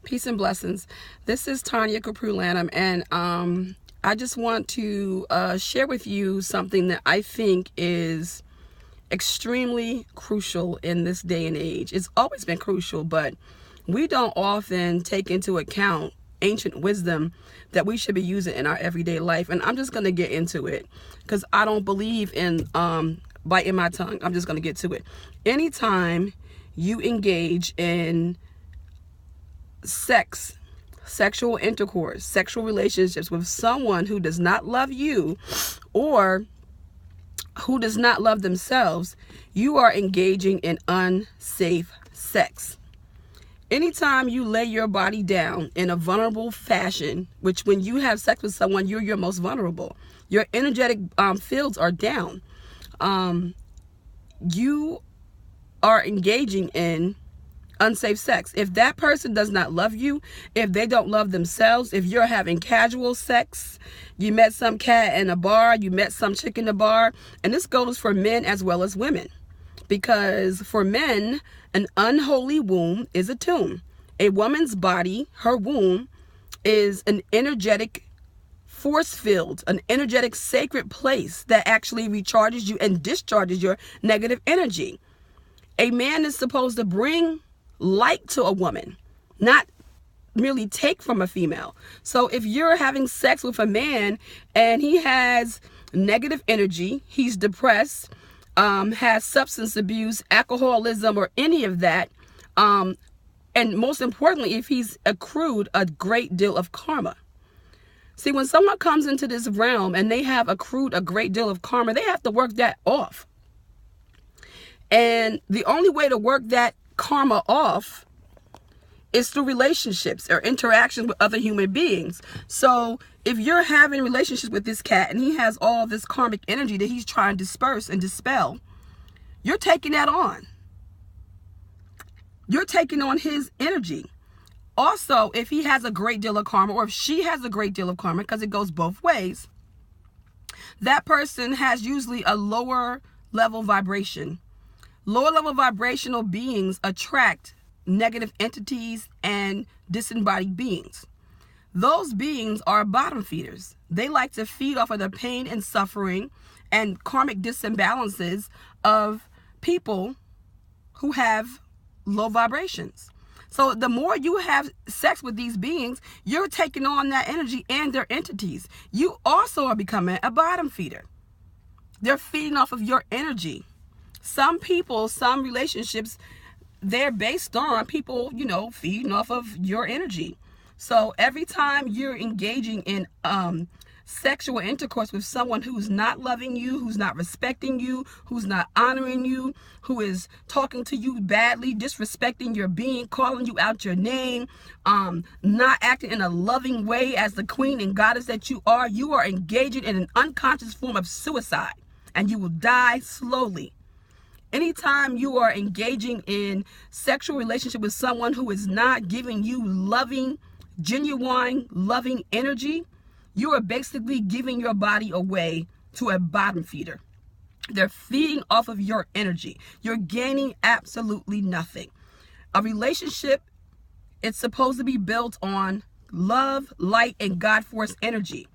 Peace and blessings. This is Tanya Kapru-Lanham, and I just want to share with you something that I think is extremely crucial in this day and age. It's always been crucial, but we don't often take into account ancient wisdom that we should be using in our everyday life. And I'm just going to get into it because I don't believe in biting my tongue. I'm just going to get to it. Anytime you engage in sexual intercourse, sexual relationships with someone who does not love you or who does not love themselves, you are engaging in unsafe sex. Anytime you lay your body down in a vulnerable fashion, which when you have sex with someone, you're your most vulnerable. Your energetic fields are down. You are engaging in unsafe sex. If that person does not love you, if they don't love themselves, if you're having casual sex, you met some cat in a bar, you met some chick in the bar, and this goes for men as well as women. Because for men, an unholy womb is a tomb. A woman's body, her womb, is an energetic force field, an energetic sacred place that actually recharges you and discharges your negative energy. A man is supposed to bring light to a woman, not merely take from a female. So if you're having sex with a man and he has negative energy, he's depressed, has substance abuse, alcoholism, or any of that, and most importantly, if he's accrued a great deal of karma. See, when someone comes into this realm and they have accrued a great deal of karma, they have to work that off. And the only way to work that karma off is through relationships or interactions with other human beings. So if you're having relationships with this cat and he has all this karmic energy that he's trying to disperse and dispel, you're taking that on. You're taking on his energy. Also, if he has a great deal of karma, or if she has a great deal of karma, because it goes both ways, that person has usually a lower level vibration. Lower level vibrational beings attract negative entities and disembodied beings. Those beings are bottom feeders. They like to feed off of the pain and suffering and karmic disimbalances of people who have low vibrations. So the more you have sex with these beings, you're taking on that energy and their entities. You also are becoming a bottom feeder. They're feeding off of your energy. Some people, some relationships, they're based on people, feeding off of your energy. So every time you're engaging in sexual intercourse with someone who's not loving you, who's not respecting you, who's not honoring you, who is talking to you badly, disrespecting your being, calling you out your name, not acting in a loving way as the queen and goddess that you are engaging in an unconscious form of suicide, and you will die slowly. Anytime you are engaging in sexual relationship with someone who is not giving you loving, genuine, loving energy, you are basically giving your body away to a bottom feeder. They're feeding off of your energy. You're gaining absolutely nothing. A relationship, it's supposed to be built on love, light, and God force energy.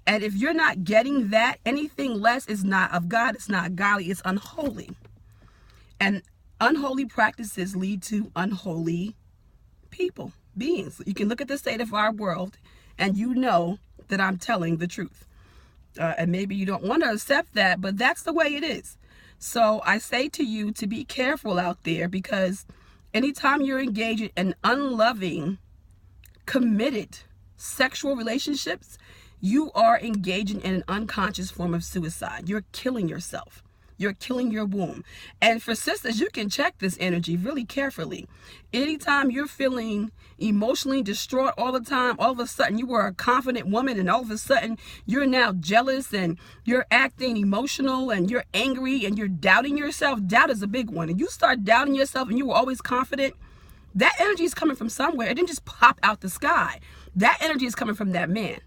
And if you're not getting that, anything less is not of God. It's not godly. It's unholy. And unholy practices lead to unholy people, beings. You can look at the state of our world and you know that I'm telling the truth. And maybe you don't want to accept that, but that's the way it is. So I say to you to be careful out there, because anytime you're engaging in unloving, committed sexual relationships, you are engaging in an unconscious form of suicide. You're killing yourself. You're killing your womb. And for sisters, you can check this energy really carefully. Anytime you're feeling emotionally distraught all the time, all of a sudden you were a confident woman and all of a sudden you're now jealous and you're acting emotional and you're angry and you're doubting yourself. Doubt is a big one. And you start doubting yourself and you were always confident, that energy is coming from somewhere. It didn't just pop out the sky. That energy is coming from that man.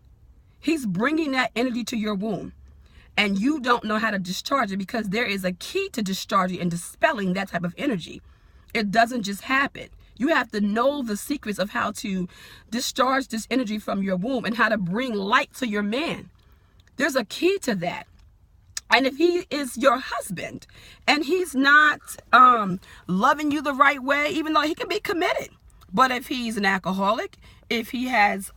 He's bringing that energy to your womb. And you don't know how to discharge it, because there is a key to discharging and dispelling that type of energy. It doesn't just happen. You have to know the secrets of how to discharge this energy from your womb and how to bring light to your man. There's a key to that. And if he is your husband and he's not loving you the right way, even though he can be committed, but if he's an alcoholic, if he has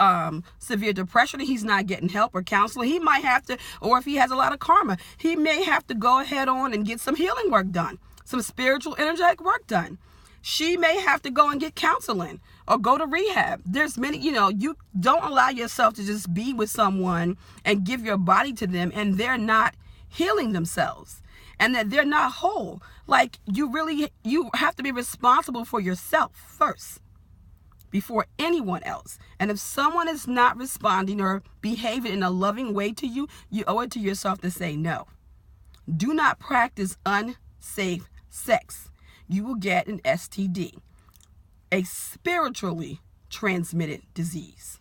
severe depression and he's not getting help or counseling, he might have to, or if he has a lot of karma, he may have to go ahead on and get some healing work done, some spiritual, energetic work done. She may have to go and get counseling or go to rehab. There's many, you don't allow yourself to just be with someone and give your body to them and they're not healing themselves and that they're not whole. Like you have to be responsible for yourself first before anyone else. And if someone is not responding or behaving in a loving way to you, you owe it to yourself to say no. Do not practice unsafe sex. You will get an STD, a spiritually transmitted disease.